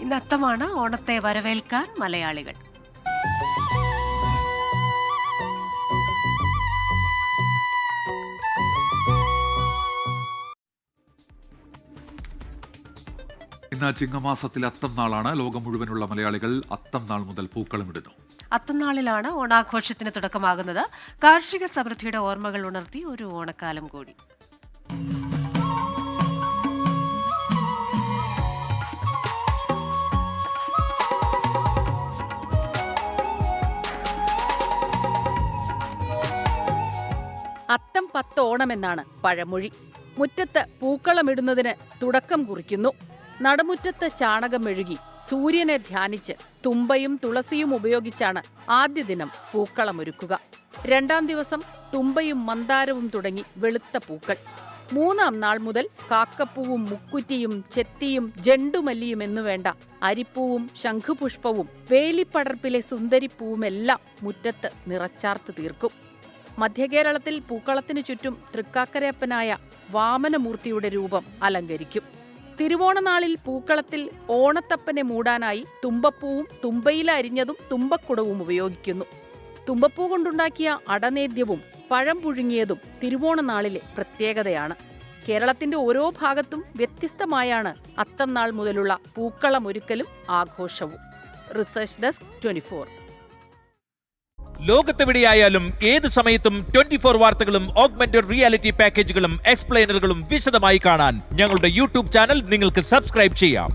ഇന്ന് അത്തമാണ്. ഓണത്തെ വരവേൽക്കാൻ മലയാളികൾ. ഇന്ന് ചിങ്ങമാസത്തിൽ അത്തം നാളാണ്. ലോകം മുഴുവനുള്ള മലയാളികൾ അത്തം നാൾ മുതൽ പൂക്കളമിടുന്നു. അത്തംനാളിലാണ് ഓണാഘോഷത്തിന് തുടക്കമാകുന്നത്. കാർഷിക സമൃദ്ധിയുടെ ഓർമ്മകൾ ഉണർത്തി ഒരു ഓണക്കാലം കൂടി. അത്തം 10 ഓണമെന്നാണ് പഴമൊഴി. മുറ്റത്ത് പൂക്കളമിടുന്നതിന് തുടക്കം കുറിക്കുന്നു. നടുമുറ്റത്ത് ചാണകം മെഴുകി സൂര്യനെ ധ്യാനിച്ച് തുമ്പയും തുളസിയും ഉപയോഗിച്ചാണ് ആദ്യ ദിനം പൂക്കളമൊരുക്കുക. 2-ാം ദിവസം തുമ്പയും മന്ദാരവും തുടങ്ങി വെളുത്ത പൂക്കൾ. 3-ാം നാൾ മുതൽ കാക്കപ്പൂവും മുക്കുറ്റിയും ചെത്തിയും ജണ്ടുമല്ലിയും എന്നുവേണ്ട അരിപ്പൂവും ശംഖുപുഷ്പവും വേലിപ്പടർപ്പിലെ സുന്ദരിപ്പൂവുമെല്ലാം മുറ്റത്ത് നിറച്ചാർത്ത് തീർക്കും. മധ്യകേരളത്തിൽ പൂക്കളത്തിനു ചുറ്റും തൃക്കാക്കരയപ്പനായ വാമനമൂർത്തിയുടെ രൂപം അലങ്കരിക്കും. തിരുവോണനാളിൽ പൂക്കളത്തിൽ ഓണത്തപ്പനെ മൂടാനായി തുമ്പപ്പൂവും തുമ്പയില അരിഞ്ഞതും തുമ്പക്കുടവും ഉപയോഗിക്കുന്നു. തുമ്പപ്പൂ കൊണ്ടുണ്ടാക്കിയ അടനേദ്യവും പഴം പുഴുങ്ങിയതും തിരുവോണനാളിലെ പ്രത്യേകതയാണ്. കേരളത്തിന്റെ ഓരോ ഭാഗത്തും വ്യത്യസ്തമായാണ് അത്തം നാൾ മുതലുള്ള പൂക്കളമൊരുക്കലും ആഘോഷവും. Research desk 24. ലോകത്തെവിടെയായാലും ഏത് സമയത്തും 24 വാർത്തകളും ഓഗ്മെന്റഡ് റിയാലിറ്റി പാക്കേജുകളും എക്സ്പ്ലെയിനറുകളും വിശദമായി കാണാൻ ഞങ്ങളുടെ യൂട്യൂബ് ചാനൽ നിങ്ങൾക്ക് സബ്സ്ക്രൈബ് ചെയ്യാം.